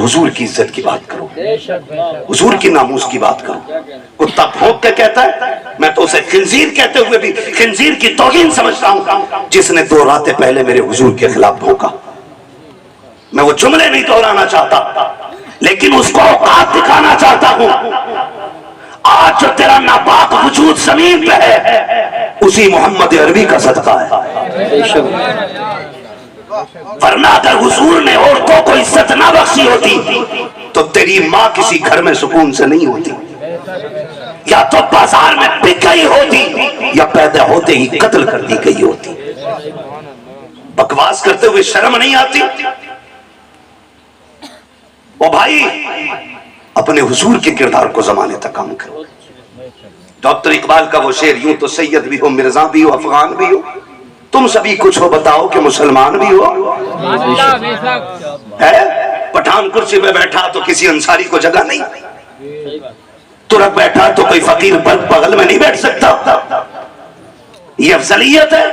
حضور کی عزت کی بات کرو، حضور کی ناموس کی بات کرو۔ کتا بھونک کے کہتا ہے، میں تو اسے خنزیر کہتے ہوئے بھی خنزیر کی توہین سمجھتا ہوں جس نے 2 راتیں پہلے میرے حضور کے خلاف بھونکا۔ میں وہ جملے نہیں دہرانا چاہتا، لیکن اس کو اوقات دکھانا چاہتا ہوں۔ آج جو تیرا ناپاک وجود زمین پہ ہے اسی محمد عربی کا صدقہ ہے، ورنہ اگر حضور نے عورتوں کو عزت نہ بخشی ہوتی تو تیری ماں کسی گھر میں سکون سے نہیں ہوتی، یا تو بازار میں بک گئی ہوتی یا پیدا ہوتے ہی قتل کر دی گئی ہوتی۔ بکواس کرتے ہوئے شرم نہیں آتی؟ او بھائی اپنے حضور کے کردار کو زمانے تک کام کرو۔ ڈاکٹر اقبال کا وہ شعر، یوں تو سید بھی ہو، مرزا بھی ہو، افغان بھی ہو، تم سبھی کچھ ہو بتاؤ کہ مسلمان بھی ہو۔ ہے پٹھان کرسی میں بیٹھا تو کسی انصاری کو جگہ نہیں، ترک بیٹھا تو کوئی فقیر بغل میں نہیں بیٹھ سکتا۔ یہ افضلیت ہے،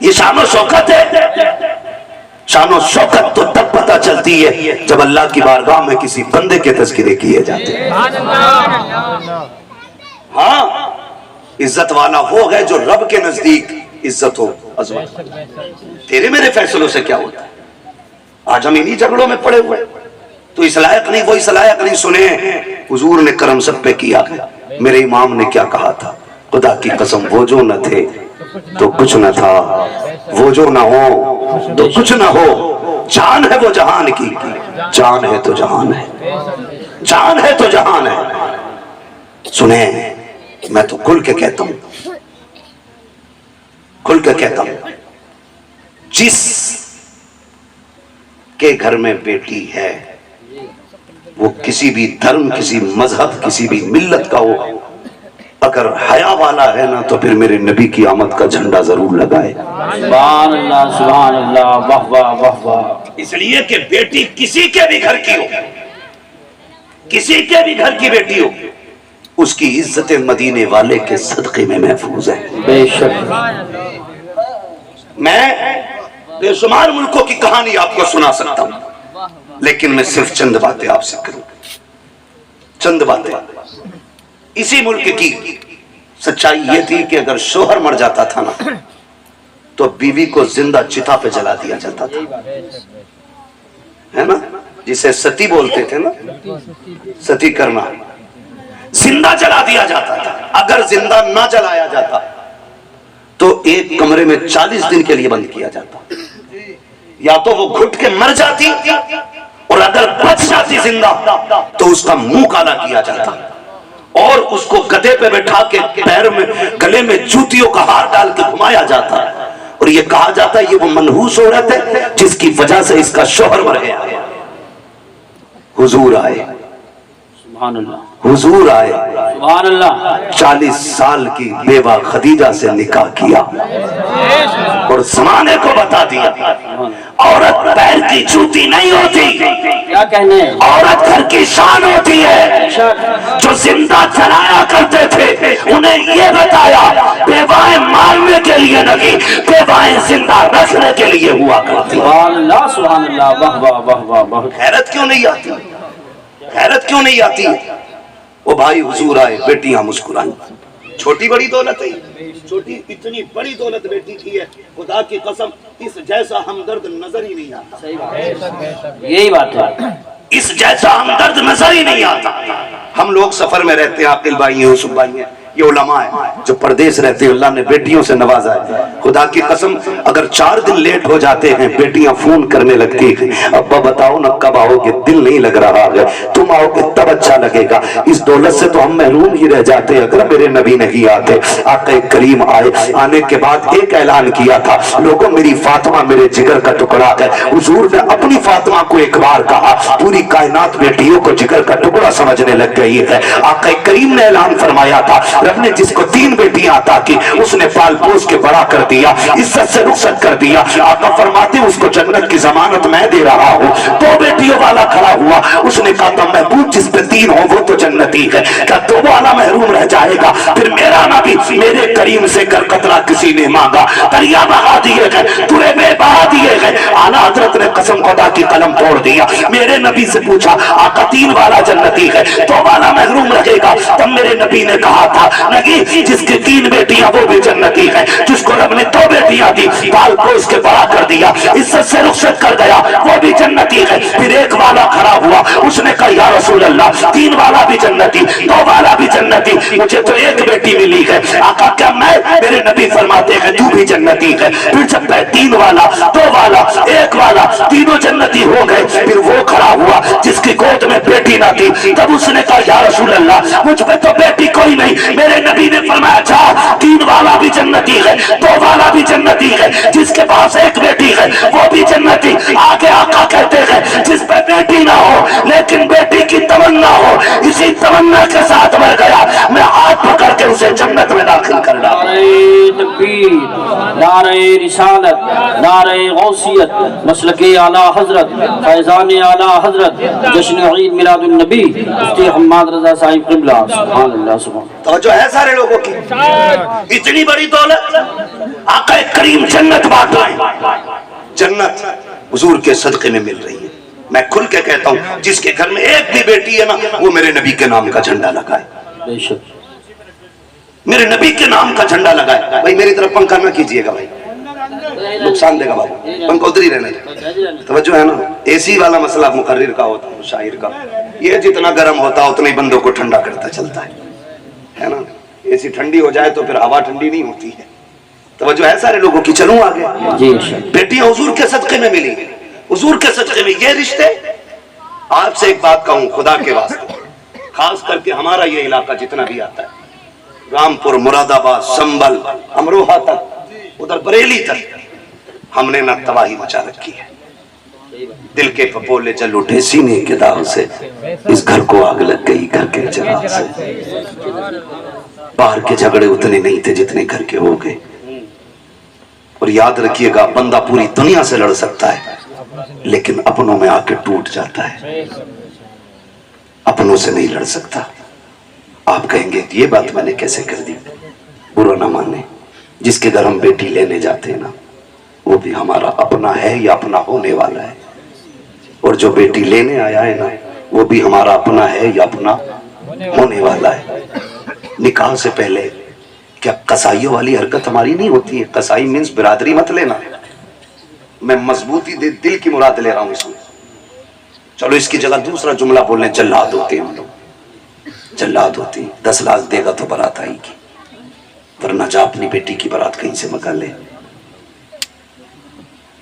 یہ شان و شوکت ہے۔ شان و شوکت تو تب پتہ چلتی ہے جب اللہ کی بارگاہ میں کسی بندے کے تذکرے کیے جاتے ہیں۔ ہاں عزت والا وہ ہے جو رب کے نزدیک عزت ہو عظمت۔ تیرے میرے فیصلوں سے کیا ہوتا ہے؟ آج ہم انہی جھگڑوں میں پڑے ہوئے، تو اس لائق نہیں وہ اس لائق نہیں۔ سنے حضور نے کرم سب پہ کیا، میرے امام نے کیا کہا تھا، خدا کی قسم وہ جو نہ تھے تو کچھ نہ تھا، وہ جو نہ ہو تو کچھ نہ ہو، جان ہے وہ جہان کی، جان ہے تو جہان ہے، جان ہے تو جہان ہے۔ سنیں میں تو کھل کے کہتا ہوں، کھل کے کہتا ہوں، جس کے گھر میں بیٹی ہے وہ کسی بھی دھرم، کسی مذہب، کسی بھی ملت کا ہو، اگر حیا والا ہے نا تو پھر میرے نبی کی آمد کا جھنڈا ضرور لگائے۔ سبحان اللہ سبحان اللہ، واہ واہ واہ واہ۔ اس لیے کہ بیٹی کسی کے بھی گھر کی ہو، کسی کے بھی گھر کی بیٹی ہو، اس کی عزت مدینے والے کے صدقے میں محفوظ ہے۔ بے شک۔ میں بے شمار ملکوں کی کہانی آپ کو سنا سکتا ہوں، لیکن میں صرف چند باتیں آپ سے کروں، چند باتیں۔ اسی ملک کی سچائی یہ تھی کہ اگر شوہر مر جاتا تھا نا تو بیوی کو زندہ چتا پہ جلا دیا جاتا تھا، ہے نا، جسے ستی بولتے تھے نا، ستی کرنا، زندہ جلا دیا جاتا تھا۔ اگر زندہ نہ جلایا جاتا تو ایک کمرے میں 40 دن کے لیے بند کیا جاتا، یا تو وہ گھٹ کے مر جاتی اور اگر بچ جاتی زندہ تو اس کا منہ کالا کیا جاتا اور اس کو گدھے پہ بٹھا کے پیر میں گلے میں جوتیوں کا ہار ڈال کے گھمایا جاتا، اور یہ کہا جاتا ہے یہ وہ منحوس عورت ہے جس کی وجہ سے اس کا شوہر مر گیا۔ حضور آئے، سبحان اللہ حضور آئے، سبحان اللہ۔ 40 سال کی بیوہ خدیجہ سے نکاح کیا اور زمانے کو بتا دیا عورت پیر کی جوتی نہیں ہوتی، کیا کہنے، عورت گھر کی شان ہوتی ہے۔ جو زندہ جلایا کرتے تھے انہیں یہ بتایا بیوائیں مارنے کے لیے نہیں، بیوائیں زندہ رکھنے کے لیے ہوا کرتی۔ سبحان اللہ سبحان اللہ، واہ واہ واہ واہ واہ۔ حیرت کیوں نہیں آتی، حیرت کیوں نہیں آتی؟ وہ بھائی حضور آئے، بیٹیاں مسکرائیں، چھوٹی بڑی دولت ہے، چھوٹی اتنی بڑی دولت بیٹی کی ہے، خدا کی قسم اس جیسا ہمدرد نظر ہی نہیں آتا، یہی بات ہے، اس جیسا ہمدرد نظر ہی نہیں آتا۔ ہم لوگ سفر میں رہتے ہیں، عاقل بھائی ہیں، یوسف بھائی ہیں، یہ علماء ہیں جو پردیس رہتے ہیں، اللہ نے بیٹیوں سے نوازا ہے۔ خدا کی قسم اگر 4 دن لیٹ ہو جاتے ہیں بیٹیاں فون کرنے لگتی ہیں، ابا بتاؤ نا کب آؤ گے، دل نہیں لگ رہا ہے، تم آؤ گے تب اچھا لگے گا۔ اس دولت سے تو ہم محروم ہی رہ جاتے اگر میرے نبی نہیں آتے۔ آقا کریم آئے، آنے کے بعد ایک اعلان کیا تھا، لوگوں میری فاطمہ میرے جگر کا ٹکڑا ہے۔ حضور نے اپنی فاطمہ کو ایک بار کہا، پوری کائنات بیٹیوں کو جگر کا ٹکڑا سمجھنے لگ گئی ہے۔ آقا کریم نے اعلان فرمایا تھا، رب نے جس کو 3 بیٹیاں عطا کی اس نے پال پوس کے بڑا کر دیا، عزت سے رخصت کر دیا۔ آقا فرماتے اس کو جنت کی ضمانت میں دے رہا ہوں۔ 2 بیٹیوں والا کھڑا ہوا، اس نے کہا تھا محبوب جس پہ 3 ہو وہ تو جنتی ہے، کیا تو والا محروم رہ جائے گا؟ پھر میرا نبی میرے کریم سے کر قطرہ کسی نے مانگا، دریا بہا دیے گئے، تورے میں بہا دیے گئے۔ اعلیٰ حضرت نے قسم خدا کی قلم توڑ دیا، میرے نبی سے پوچھا آقا 3 والا جنتی ہے، 2 والا محروم رہے گا؟ تب میرے نبی نے کہا تھا نہیں، جس کی 3 بیٹیاں وہ بھی جنتی ہے، جس کو رب نے 2 بیٹیاں دی پال پوس کے بڑا کر دیا، عزت سے رخصت کر گیا، وہ بھی جنتی ہے۔ پھر 1 والا کھڑا ہوا، اس نے کہا یا رسول اللہ 3 والا بھی جنتی، 2 والا بھی جنتی، مجھے تو 1 بیٹی ملی ہے۔ آقا کیا میں؟ میرے نبی فرماتے ہیں تو بھی جنتی ہے۔ پھر جب 3 والا 2 والا 1 والا تینوں جنتی ہو گئے، پھر وہ کھڑا ہوا جس کی گود میں بیٹی نہ تھی، تب اس نے کہا یا رسول اللہ مجھ پہ تو بیٹی کوئی نہیں۔ میرے نبی نے فرمایا اچھا 3 والا بھی جنتی ہے، 2 والا بھی جنتی ہے، جس کے پاس 1 بیٹی ہے وہ بھی جنتی۔ آگے آقا کہتے ہیں جس پہ بیٹی نہ ہو لیکن بیٹی کی تمنا ہو، اسی تمنا کے ساتھ مر گیا، میں ہاتھ پکڑ کے اسے جنت میں داخل کر ڈالا۔ نعرہ تکبیر، نعرہ رسالت، نعرہ غوثیت، مسلک اعلیٰ حضرت، فیضان اعلیٰ حضرت، جشن عید میلاد النبی مفتی حماد رضا صاحب قبلہ، سبحان اللہ سبحان اللہ۔ توجہ ہے سارے لوگوں کی؟ اتنی بڑی دولت آقا کریم جنت بانٹ رہے ہیں، جنت حضور کے صدقے میں مل رہی ہے۔ میں کھل کے کہتا ہوں جس کے گھر میں 1 بھی بیٹی ہے نا وہ میرے نبی کے نام کا جھنڈا لگائے، بے شک میرے نبی کے نام کا جھنڈا لگائے۔ بھائی میری طرف پنکھا نہ کیجئے گا بھائی، نقصان دے گا بابا، پنکھا ادھر ہی رہنے دے۔ توجہ ہے نا؟ اے سی والا مسئلہ مقرر کا ہوتا ہے، شاعر کا، یہ جتنا گرم ہوتا اتنا ہی بندوں کو ٹھنڈا کرتا چلتا ہے نا؟ اے سی ٹھنڈی ہو جائے تو پھر ہوا ٹھنڈی نہیں ہوتی ہے۔ توجہ ہے سارے لوگوں کی؟ چلوں آگے۔ جی بیٹیاں حضور کے صدقے میں ملی، حضور کے صدقے میں یہ رشتے۔ آپ سے ایک بات کہوں خدا کے واسطے، خاص کر کے ہمارا یہ علاقہ جتنا بھی آتا ہے، رامپور، مراد آباد، سنبل، امروہہ تک، ادھر بریلی تک، ہم نے نہ تباہی مچا رکھی ہے۔ دل کے پپولے چل اٹھے سینے کے داغ سے، اس گھر کو آگ لگ گئی گھر کے چراغ سے۔ باہر کے جھگڑے اتنے نہیں تھے جتنے گھر کے ہو گئے۔ اور یاد رکھیے گا بندہ پوری دنیا سے لڑ سکتا ہے لیکن اپنوں میں آ کے ٹوٹ جاتا ہے، اپنوں سے نہیں لڑ سکتا۔ آپ کہیں گے یہ بات میں نے کیسے کر دی؟ برا نہ مانے، جس کے گھر ہم بیٹی لینے جاتے ہیں نا وہ بھی ہمارا اپنا ہے یا اپنا ہونے والا ہے، اور جو بیٹی لینے آیا ہے نا وہ بھی ہمارا اپنا ہے یا اپنا ہونے والا ہے۔ نکاح سے پہلے کیا قصائیوں والی حرکت ہماری نہیں ہوتی ہے؟ قصائی مینس برادری مت لینا، میں مضبوطی دل کی مراد لے رہا ہوں اس میں۔ چلو اس کی جگہ دوسرا جملہ بولنے، جلاد ہوتے ہیں ہم لوگ، جلاد ہوتے ہیں، 10 لاکھ دے گا تو برات آئے گی، ورنہ جا اپنی بیٹی کی برات کہیں سے منگا لے۔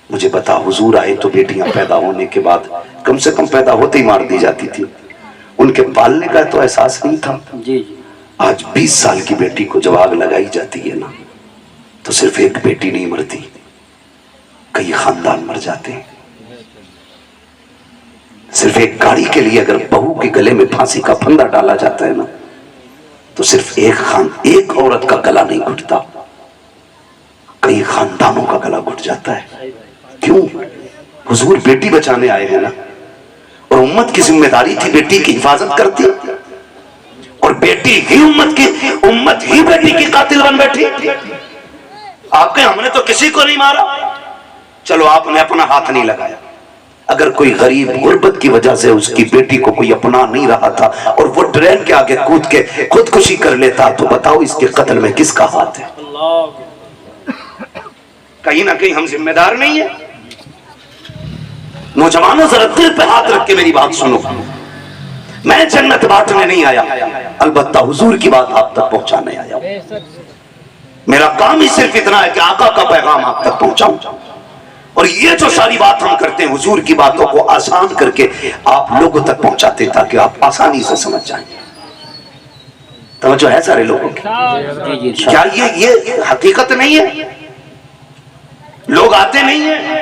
مجھے بتا حضور آئے تو بیٹیاں پیدا ہونے کے بعد کم سے کم پیدا ہوتے ہی مار دی جاتی تھی، ان کے پالنے کا تو احساس نہیں تھا۔ آج 20 سال کی بیٹی کو جب آگ لگائی جاتی ہے نا تو صرف 1 بیٹی نہیں مرتی، کئی خاندان مر جاتے ہیں۔ صرف 1 گاڑی کے لیے اگر بہو کے گلے میں پھانسی کا پھندا ڈالا جاتا ہے نا تو صرف ایک عورت کا گلا نہیں گھٹتا، کئی خاندانوں کا گلا گھٹ جاتا ہے۔ کیوں؟ حضور بیٹی بچانے آئے ہیں نا، اور امت کی ذمہ داری تھی بیٹی کی حفاظت کرتی، اور بیٹی ہی امت ہی بیٹی کی قاتل بن بیٹھی۔ آپ کہیں ہم نے تو کسی کو نہیں مارا، چلو آپ نے اپنا ہاتھ نہیں لگایا، اگر کوئی غریب غربت کی وجہ سے اس کی بیٹی کو کوئی اپنا نہیں رہا تھا اور وہ ٹرین کے آگے کود کے خودکشی کر لیتا تو بتاؤ اس کے قتل میں کس کا ہاتھ ہے؟ کہیں نہ کہیں ہم ذمہ دار نہیں ہیں۔ نوجوانوں ذرا دل پہ ہاتھ رکھ کے میری بات سنو، میں جنت بانٹنے نہیں آیا، البتہ حضور کی بات آپ تک پہنچانے آیا ہوں۔ میرا کام ہی صرف اتنا ہے کہ آقا کا پیغام آپ تک پہنچاؤں، اور یہ جو ساری بات ہم کرتے ہیں حضور کی باتوں کو آسان کر کے آپ لوگوں تک پہنچاتے ہیں تاکہ آپ آسانی سے سمجھ جائیں۔ توجہ ہے سارے لوگوں کی؟ کیا یہ حقیقت نہیں ہے؟ لوگ آتے نہیں ہیں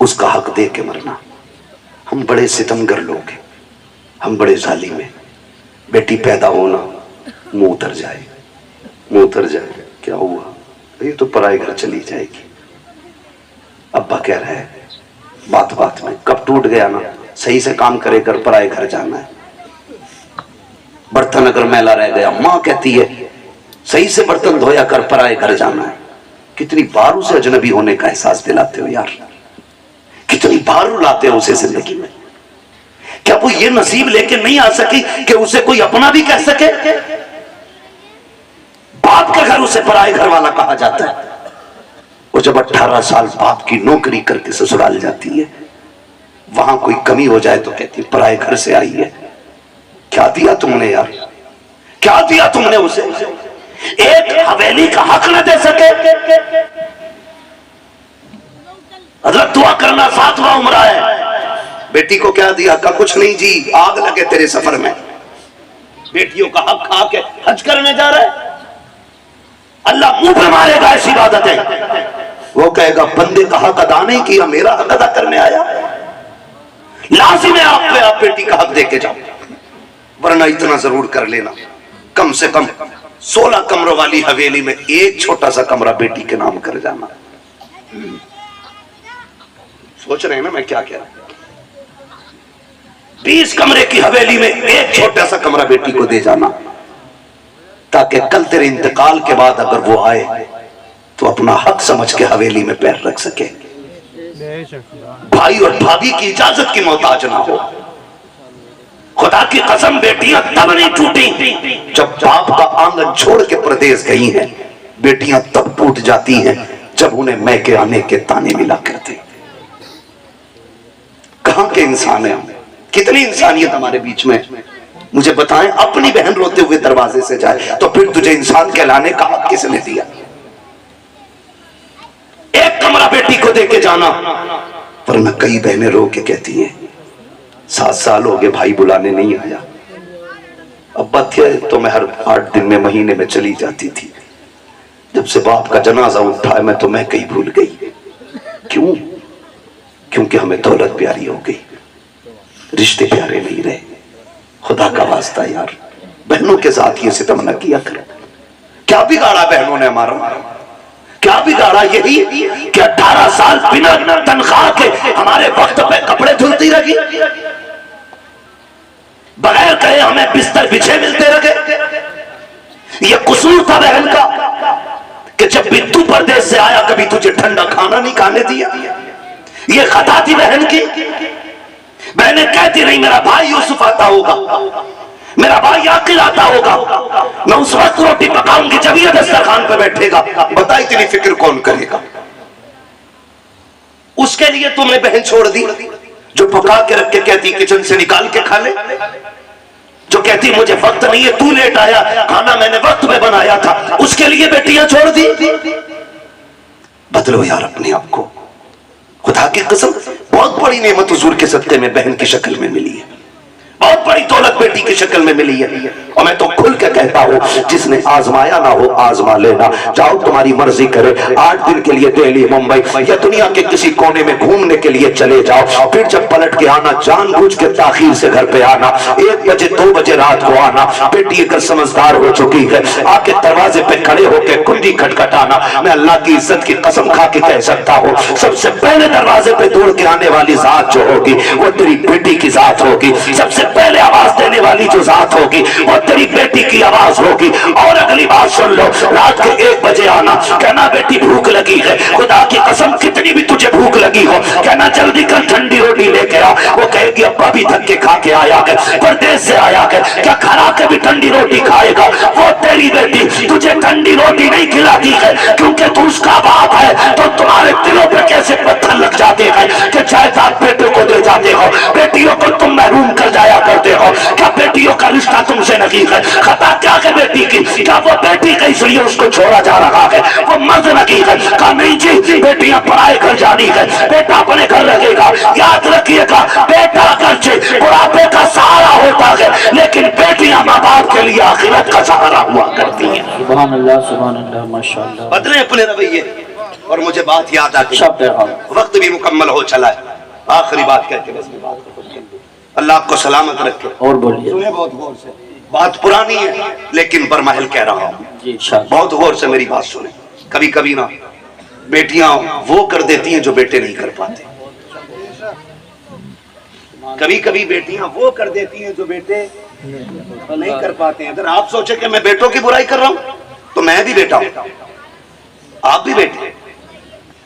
اس کا حق دے کے مرنا. ہم بڑے ستمگر لوگ ہیں, ہم بڑے ظالم ہیں. بیٹی پیدا ہونا منہ اتر جائے, منہ اتر جائے, کیا ہوا, یہ تو پرائے گھر چلی جائے گی. ابا کہہ رہا ہے بات بات میں, کب ٹوٹ گیا نا, صحیح سے کام کرے کر پرائے گھر جانا ہے. برتن اگر میلا رہ گیا, ماں کہتی ہے صحیح سے برتن دھویا کر پرائے گھر جانا ہے. کتنی بار اسے اجنبی ہونے کا احساس دلاتے ہو یار, کتنی بار رلاتے ہو اسے زندگی میں. کیا وہ یہ نصیب لے کے نہیں آ سکی کہ اسے کوئی اپنا بھی کہہ سکے؟ باپ کے گھر اسے پرائے گھر والا کہا جاتا ہے. وہ جب 18 سال باپ کی نوکری کر کے سسرال جاتی ہے, وہاں کوئی کمی ہو جائے تو کہتی ہے پرائے گھر سے آئی ہے. کیا دیا تم نے یار, کیا دیا تم نے اسے؟ ایک حویلی کا حق نہ دے سکے. حضرت دعا کرنا 7واں عمرہ ہے. بیٹی کو کیا دیا؟ کا کچھ نہیں جی, آگ لگے تیرے سفر میں. بیٹیوں کا حق کھا کے حج کرنے جا رہا ہے. اللہ منہ پہ مارے گا ایسی عبادتیں. وہ کہے گا بندے کا حق ادا نہیں کیا, میرا حق ادا کرنے آیا. لازم ہے آپ پہ آپ بیٹی کا حق دے کے جاؤ. ورنہ اتنا ضرور کر لینا, کم سے کم 16 کمروں والی حویلی میں ایک چھوٹا سا کمرہ بیٹی کے نام کر جانا. سوچ رہے ہیں نا میں کیا کہہ رہا ہوں. 20 کمرے کی حویلی میں ایک چھوٹا سا کمرہ بیٹی کو دے جانا, تاکہ کل تیرے انتقال کے بعد اگر وہ آئے تو اپنا حق سمجھ کے حویلی میں پیر رکھ سکے. بھائی اور بھابھی کی اجازت کی محتاج نہ ہو. خدا کی قسم بیٹیاں تب نہیں ٹوٹی جب باپ کا آنگن چھوڑ کے پردیس گئی ہیں. بیٹیاں تب ٹوٹ جاتی ہیں جب انہیں میکے آنے کے تانے ملا کرتے. کہاں کے انسان ہیں ہم, کتنی انسانیت ہمارے بیچ میں. مجھے بتائیں, اپنی بہن روتے ہوئے دروازے سے جائے تو پھر تجھے انسان کہلانے کا حق کس نے دیا؟ ایک کمرہ بیٹی کو دے کے جانا. ورنہ کئی بہنیں رو کے کہتی ہیں 7 سال ہو گئے بھائی بلانے نہیں آیا. ابا تھے تو میں ہر 8 دن میں مہینے میں چلی جاتی تھی. جب سے باپ کا جنازہ اٹھا میں تو میں کہیں بھول گئی. کیوں؟ کیونکہ ہمیں دولت پیاری ہو گئی, رشتے پیارے نہیں رہے. خدا کا واسطہ یار, بہنوں کے ساتھ یہ ستم نہ کیا کرو. کیا بگاڑا بہنوں نے ہمارا؟ کیا بگاڑا؟ یہی کہ 18 سال بنا تنخواہ کے ہمارے وقت پہ کپڑے دھلتی رہی, بغیر کہے ہمیں بستر بچھے ملتے رہے. یہ قصور تھا بہن کا کہ جب بھی تو پردیس سے آیا کبھی تجھے ٹھنڈا کھانا نہیں کھانے دیا. یہ خطا تھی بہن کی. بہنیں کہتی نہیں میرا بھائی یوسف آتا ہوگا, میرا بھائی عاقل آتا ہوگا, میں اس وقت روٹی پکاؤں گی جب یہ دسترخوان پہ بیٹھے گا. بتا اتنی فکر کون کرے گا؟ اس کے لیے تم نے بہن چھوڑ دی جو پکا کے رکھ کے کہتی کچن سے نکال کے کھا لے, جو کہتی مجھے وقت نہیں ہے, تو لیٹ آیا, کھانا میں نے وقت میں بنایا تھا. اس کے لیے بیٹیاں چھوڑ دی. بدلو یار اپنے آپ کو. خدا کی قسم بہت بڑی نعمت حضور کے صدقے میں بہن کی شکل میں ملی ہے, بہت بڑی دولت بیٹی کی شکل میں ملی ہے. اور میں تو کھل کے کہتا ہوں جس نے آزمایا نہ ہو آزما لینا. جاؤ تمہاری مرضی کرے, 8 دن کے لیے دہلی ممبئی یا دنیا کے کسی کونے میں گھومنے کے لیے چلے جاؤ. پھر جب پلٹ کے آنا, جان بوجھ کے تاخیر سے گھر پہ آنا, 1 بجے 2 بجے رات کو آنا. بیٹی اگر سمجھدار ہو چکی ہے آ کے دروازے پہ کھڑے ہو کے کنڈی کھٹکھٹانا. میں اللہ کی عزت کی قسم کھا کے کہہ سکتا ہوں سب سے پہلے دروازے پہ دوڑ کے آنے والی ذات جو ہوگی وہ تیری بیٹی کی ذات ہوگی. سب سے پہلے آواز دینے والی جو ذات ہوگی وہ تیری بیٹی کی آواز ہوگی. اور اگلی بات سن لو, رات کے 1 بجے آنا, کہنا بیٹی بھوک لگی ہے. خدا کی قسم کتنی بھی تجھے بھوک لگی ہو کہنا جلدی کر ٹھنڈی روٹی لے کے آ. وہ کہے گی ابا بھی تھک کے کھا کے آیا ہے, پردیس سے آیا ہے, کیا کھا کے بھی ٹھنڈی روٹی کھائے گا؟ وہ تیری بیٹی تجھے ٹھنڈی روٹی نہیں کھلاتی ہے کیونکہ تو اس کا باپ ہے. تو تمہارے دلوں پہ کیسے پتھر لگ جاتے ہیں کہ جائیداد بیٹوں کو دے جاتے ہو, بیٹیوں کو تم محروم کر جایا کرتے ہو. کیا بیٹیوں کا رشتہ تم سے نہیں ہے؟ خطا کیا کہ بیٹی کی, کیا وہ بیٹی کا اس لیے اس کو چھوڑا جا رہا ہے وہ مرد نہیں ہے؟ کہا نہیں جی, بیٹیاں پرائے گھر جانی ہے, بیٹا اپنے گھر رہے گا. یاد رکھیے گا بیٹا اگرچہ بڑھاپے کا سہارا ہوتا ہے لیکن بیٹیاں ماں باپ کے لیے آخرت کا سہارا ہوا کرتی ہیں. سبحان اللہ, سبحان اللہ, ماشاءاللہ. بدلیں اپنے رویے. اور مجھے بات یاد آ گئی، شب پیغام وقت بھی مکمل ہو چلا ہے، آخری بات کہتے بس میں بات ختم کر دوں۔ اللہ آپ کو سلامت رکھے۔ اور بولیے سنیں بہت غور سے، بات پرانی ہے لیکن برمحل کہہ رہا ہوں، جی انشاءاللہ۔ بہت غور سے میری بات سنیں۔ کبھی کبھی نا بیٹیاں وہ کر دیتی ہیں جو بیٹے نہیں کر پاتے، کبھی کبھی بیٹیاں وہ کر دیتی ہیں جو بیٹے نہیں کر پاتے ہیں۔ اگر آپ سوچیں کہ میں بیٹوں کی برائی کر رہا ہوں تو میں بھی بیٹا ہوں، آپ بھی بیٹے،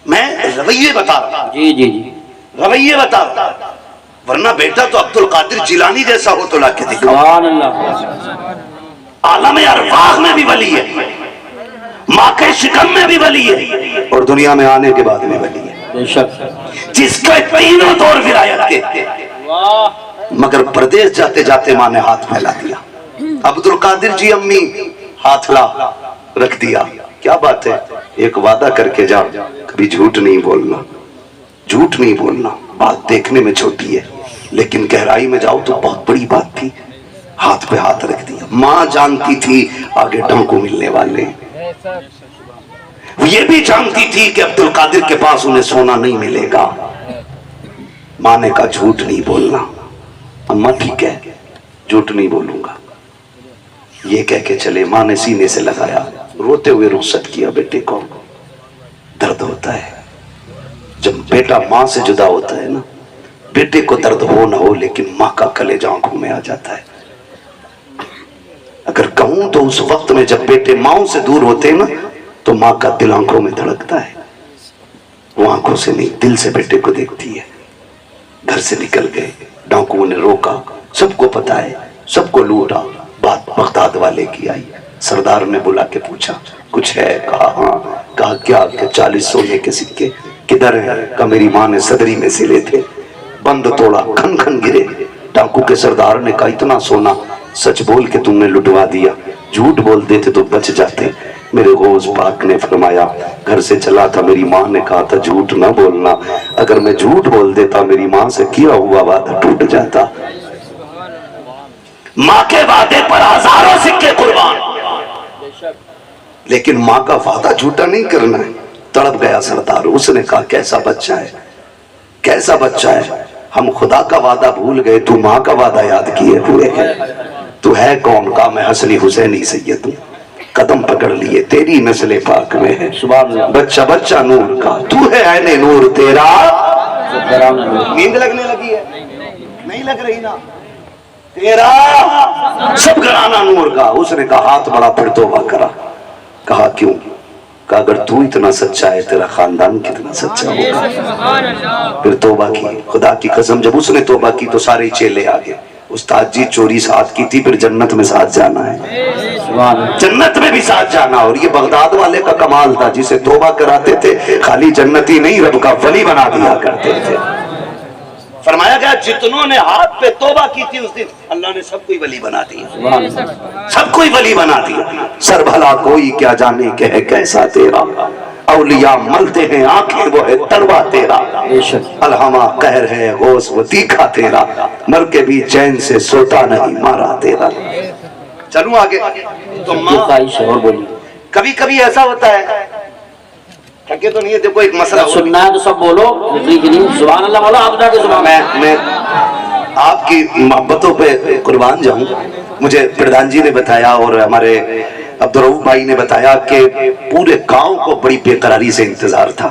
میں رویے بتا رہا ہوں، جی جی جی رویے بتا رہا ہوں، ورنہ بیٹا تو عبد القادر جیلانی جیسا ہو تو لا کے دکھاؤ، سبحان اللہ، عالم ارواح میں بھی ولی ہے، ماں کے شکم میں بھی ولی ہے، اور دنیا میں آنے کے بعد بھی ولی ہے، بے شک، جس کے تینوں دور ولایت کے، مگر پردیس جاتے جاتے ماں نے ہاتھ پھیلا دیا۔ عبد القادر جی امی ہاتھ لا رکھ دیا، کیا بات ہے، ایک وعدہ کر کے جا، کبھی جھوٹ نہیں بولنا، جھوٹ نہیں بولنا۔ بات دیکھنے میں چھوٹی ہے لیکن گہرائی میں جاؤ تو بہت بڑی بات تھی، ہاتھ پہ ہاتھ رکھ دیا۔ ماں جانتی تھی آگے ڈانکو ملنے والے، یہ بھی جانتی تھی کہ عبد القادر کے پاس انہیں سونا نہیں ملے گا۔ ماں نے کہا جھوٹ نہیں بولنا۔ اماں ٹھیک ہے جھوٹ نہیں بولوں گا، یہ کہہ کے چلے۔ ماں نے سینے سے لگایا، روتے ہوئے رخصت کیا۔ بیٹے کو درد ہوتا ہے جب بیٹا ماں سے جدا ہوتا ہے نا، بیٹے کو درد ہو نہ ہو لیکن ماں کا کلیجہ آنکھوں میں آ جاتا ہے۔ اگر کہوں تو اس وقت میں جب بیٹے ماں سے دور ہوتے ہیں نا تو ماں کا دل آنکھوں میں دھڑکتا ہے، وہ آنکھوں سے نہیں دل سے بیٹے کو دیکھتی ہے۔ گھر سے نکل گئے، ڈاکوؤں نے روکا، سب کو پتا ہے، سب کو لوٹا۔ بات بغداد والے کی آئی، سردار نے بلا کے پوچھا کچھ ہے؟ کہا ہاں۔ کہا کیا؟ کہ 40 سونے کے سکے کدھر ہیں؟ کہا میری ماں نے صدری میں سلے تھے، بند توڑا، کھن کھن گرے۔ ڈاکو کے سردار نے کہا اتنا سونا سچ بول کے تم نے لٹوا دیا، جھوٹ بول دیتے تو بچ جاتے۔ میرے غوث پاک نے فرمایا گھر سے چلا تھا، میری ماں نے کہا تھا جھوٹ نہ بولنا، اگر میں جھوٹ بول دیتا میری ماں سے کیا ہوا وعدہ ٹوٹ جاتا۔ ماں کے وعدے پر ہزاروں سکے قربان، لیکن ماں کا وعدہ جھوٹا نہیں کرنا ہے۔ تڑپ گیا سردار، اس نے کہا کیسا بچہ ہے، کیسا بچہ ہے، ہم خدا کا وعدہ بھول گئے، تو ماں کا وعدہ یاد کیے ہوئے ہے۔ تو ہے کون؟ کہا میں حسنی حسینی سید ہوں، قدم پکڑ لیے، تیری نسل پاک میں ہے، سبحان اللہ، بچہ بچہ نور کا، تو ہے عین نور تیرا۔ سبحان اللہ، نیند لگنے لگی ہے؟ نہیں لگ رہی نا؟ تیرا سب گھرانہ نور کا۔ اس نے کہا ہاتھ بڑا، پھر توبہ کرا۔ کہا کیوں؟ کہا اگر تو اتنا سچا ہے تیرا خاندان کتنا سچا ہوگا۔ پھر توبہ کی، خدا کی قسم جب اس نے توبہ کی تو سارے چیلے آگے۔ استاد جی چوری ساتھ کی تھی، پھر جنت میں ساتھ جانا ہے، سبحان اللہ، جنت میں بھی ساتھ جانا۔ اور یہ بغداد والے کا کمال تھا، جسے توبہ کراتے تھے خالی جنتی نہیں رب کا ولی بنا دیا کرتے تھے۔ فرمایا گیا جتنوں نے ہاتھ پہ توبہ کی تھی اس دن اللہ نے سب کوئی ولی بنا دیا، سبحان اللہ، سب کوئی ولی بنا دیا۔ سر بھلا کوئی کیا جانے کہ ہے کیسا تیرا، اولیاء ملتے ہیں آنکھیں وہ ہے تلوا تیرا، بے شک، الہما قہر ہے غوث وہ تیکھا تیرا، مر کے بھی چین سے سوتا نہیں مارا تیرا۔ چلوں آگے تو یہ ماں خواہش ہے، اور بولیے، کبھی کبھی ایسا ہوتا ہے، تھکے تو نہیں ہے، دیکھو ایک مسئلہ ہو سننا ہے تو سب بولو، ٹھیک نہیں، سبحان اللہ بولو، آپ جا کے سبحان اللہ۔ میں آپ کی محبتوں پہ قربان جاؤں۔ مجھے پردھان جی نے بتایا اور ہمارے عبدالرؤف بھائی نے بتایا کہ پورے گاؤں کو بڑی بے قراری سے انتظار تھا۔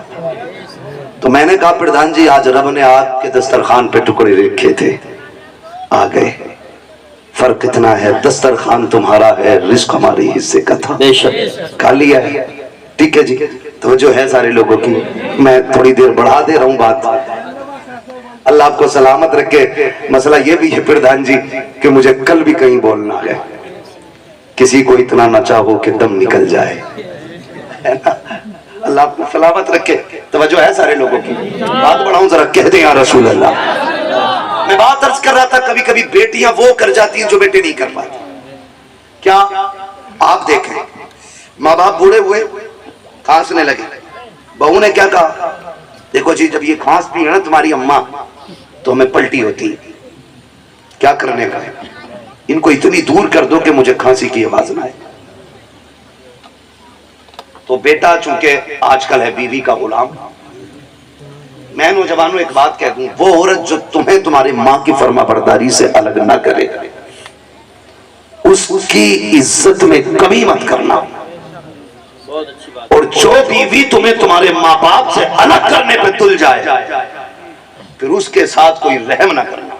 تو میں نے کہا پردھان جی آج رب نے آپ کے دسترخوان پہ ٹکڑے رکھے تھے، آ گئے، فرق اتنا ہے دسترخوان تمہارا ہے، رزق ہمارے حصے کا تھا، بے شک، کھا لیا ہے، ٹھیک ہے جی۔ توجہ ہے سارے لوگوں کی، میں تھوڑی دیر بڑھا دے رہا ہوں بات، اللہ آپ کو سلامت رکھے۔ مسئلہ یہ بھی ہے پردھان جی کہ مجھے کل بھی کہیں بولنا ہے، کسی کو اتنا نہ چاہو کہ دم نکل جائے، ہے نا؟ اللہ آپ کو سلامت رکھے۔ توجہ ہے سارے لوگوں کی، بات بڑھاؤں ذرا کہہ دیں یا رسول اللہ۔ میں بات عرض کر رہا تھا کبھی کبھی بیٹیاں وہ کر جاتی ہیں جو بیٹے نہیں کر پاتے۔ کیا آپ دیکھیں ماں باپ بوڑھے ہوئے کھانسنے لگے، بہو نے کیا کہا دیکھو جی جب یہ کھانستی ہے نا تمہاری اماں تو ہمیں پلٹی ہوتی، کیا کرنے کا ہے؟ ان کو اتنی دور کر دو کہ مجھے کھانسی کی آواز نہ آئے۔ تو بیٹا چونکہ آج کل ہے بیوی کا غلام، میں نوجوانوں ایک بات کہہ دوں، وہ عورت جو تمہیں تمہاری ماں کی فرما برداری سے الگ نہ کرے اس کی عزت میں کمی مت کرنا، اور جو بیوی تمہیں تمہارے ماں باپ سے الگ کرنے پہ تل جائے پھر اس کے ساتھ کوئی رحم نہ کرنا،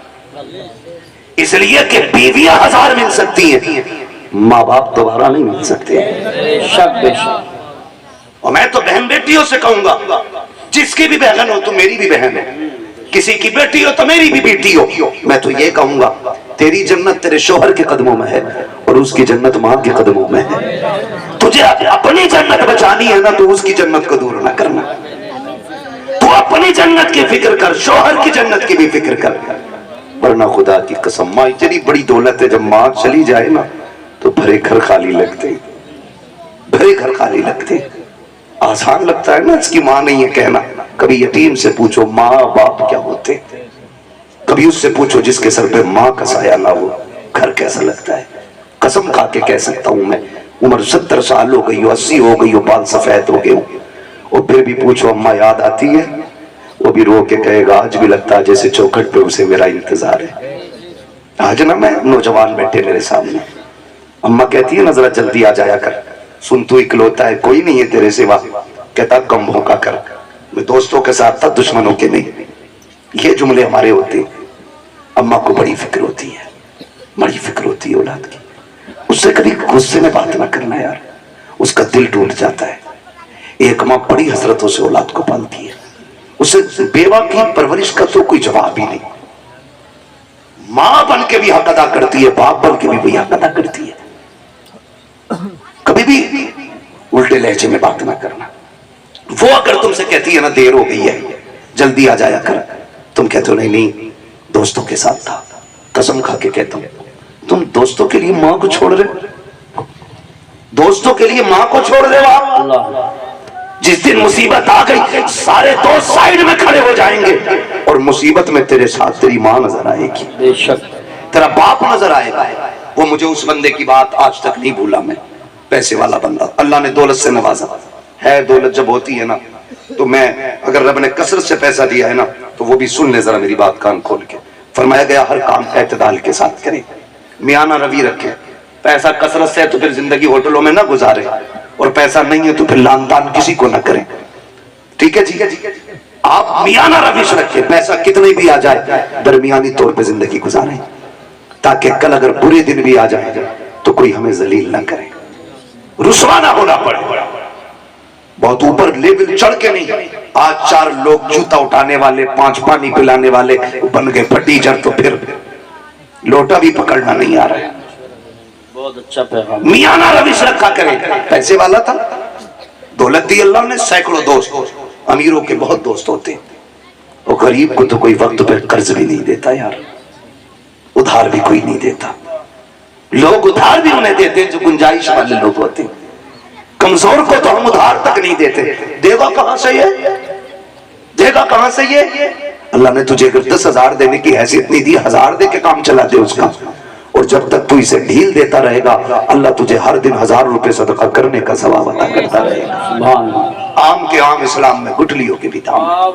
اس لیے کہ بیویاں 1000 مل سکتی ہیں، ماں باپ دوبارہ نہیں مل سکتے۔ شک بے شک۔ اور میں تو بہن بیٹیوں سے کہوں گا، جس کی بھی بہن ہو تو میری بھی بہن ہے، کسی کی بیٹی ہو تو میری بھی بیٹی ہو، میں تو یہ کہوں گا تیری جنت تیرے شوہر کے قدموں میں ہے اور اس کی جنت ماں کے قدموں میں ہے، تجھے اپنی جنت بچانی ہے نا تو اس کی جنت کو دور نہ کرنا، تو اپنی جنت کی فکر کر، شوہر کی جنت کی بھی فکر کر، ورنہ خدا کی قسم ماں اتنی بڑی دولت ہے، جب ماں چلی جائے نا تو بھرے گھر خالی لگتے، بھرے گھر خالی لگتے۔ آسان لگتا ہے نا اس کی ماں نہیں ہے کہنا، کبھی یتیم سے پوچھو ماں باپ کیا ہوتے، کبھی اس سے پوچھو جس کے سر پہ ماں کا سایہ نہ ہو گھر کیسا لگتا ہے۔ قسم کھا کے کہہ سکتا ہوں میں، عمر 70 سال ہو گئی ہو، 80 ہو گئی ہو، بال سفید ہو گئے ہو، اور پھر بھی پوچھو اماں یاد آتی ہے، وہ بھی رو کے کہے گا آج بھی لگتا ہے جیسے چوکھٹ پہ اسے میرا انتظار ہے۔ آج نا میں نوجوان بیٹھے میرے سامنے، اماں کہتی ہے نا ذرا جلدی آ جایا کر، سن تو اکلوتا ہے کوئی نہیں ہے تیرے سوا، کہتا کم بھوکا کر، میں دوستوں کے ساتھ تھا دشمنوں کے نہیں۔ یہ جملے ہمارے ہوتے ہیں۔ اماں کو بڑی فکر ہوتی ہے، بڑی فکر ہوتی ہے اولاد کی، اس سے کبھی غصے میں بات نہ کرنا یار، اس کا دل ٹوٹ جاتا ہے۔ ایک ماں بڑی حسرتوں سے اولاد کو پالتی ہے، اسے بیوہ کی پرورش کا تو کوئی جواب ہی نہیں، ماں بن کے بھی حق ادا کرتی ہے، باپ بن کے بھی وہی حق ادا کرتی ہے۔ کبھی بھی الٹے لہجے میں بات نہ کرنا۔ وہ اگر تم سے کہتی ہے نا دیر ہو گئی ہے جلدی آ جایا کر، تم کہتے ہو نہیں نہیں دوستوں کے ساتھ تھا، قسم کھا کے کہتا ہوں تم دوستوں کے لیے ماں کو چھوڑ رہے، دوستوں کے لیے ماں کو چھوڑ رہے ہو۔ جس دن مصیبت آ گئی سارے دوست سائیڈ میں کھڑے ہو جائیں گے اور مصیبت میں تیرے ساتھ تیری ماں نظر آئے گی، بے شک تیرا باپ نظر آئے گا۔ وہ مجھے اس بندے کی بات آج تک نہیں بھولا، میں پیسے والا بندہ، اللہ نے دولت سے نوازا ہے، دولت جب ہوتی ہے نا تو میں اگر رب نے کثرت سے پیسہ دیا ہے نا تو وہ بھی سن لے ذرا میری بات کان کھول کے، فرمایا گیا ہر کام اعتدال کے ساتھ کریں، میانہ روی رکھیں، پیسہ کثرت سے ہے تو پھر زندگی ہوٹلوں میں نہ گزارے، اور پیسہ نہیں ہے تو پھر لان تان کسی کو نہ کریں، ٹھیک ہے جی؟ آپ میانہ رویش رکھیں، پیسہ کتنے بھی آ جائے درمیانی طور پہ زندگی گزاریں، تاکہ کل اگر برے دن بھی آ جائیں تو کوئی ہمیں ذلیل نہ کرے، رسوا نہ ہونا پڑے۔ بہت اوپر لیول چڑھ کے نہیں، آج 4 لوگ جوتا اٹھانے والے، 5 پانی پلانے والے بن گئے پٹیچر، تو پھر لوٹا بھی پکڑنا نہیں آ رہا ہے۔ بہت اچھا پیغام۔ میانہ رویش رکھا کرے، پیسے والا تھا، دولت دی اللہ نے، سینکڑوں دوست، امیروں کے بہت دوست ہوتے ہیں، اور غریب کو تو کوئی وقت پہ قرض بھی نہیں دیتا یار، ادھار بھی کوئی نہیں دیتا، لوگ ادھار بھی انہیں دیتے ہیں جو گنجائش والے لوگ ہوتے ہیں، کمزور کو تو ہم ادھار تک نہیں دیتے، دے گا کہاں سے یہ، دے گا کہاں سے یہ؟ اللہ نے تجھے اگر 10,000 دینے کی حیثیت نہیں دی، 1000 دے کے کام چلا دے اس کا، اور جب تک تو اسے ڈھیل دیتا رہے گا اللہ تجھے ہر دن 1000 روپے صدقہ کرنے کا ثواب عطا کرتا رہے گا۔ سبحان اللہ۔ عام کے عام اسلام میں گٹھلیوں کے بھی دام ہے۔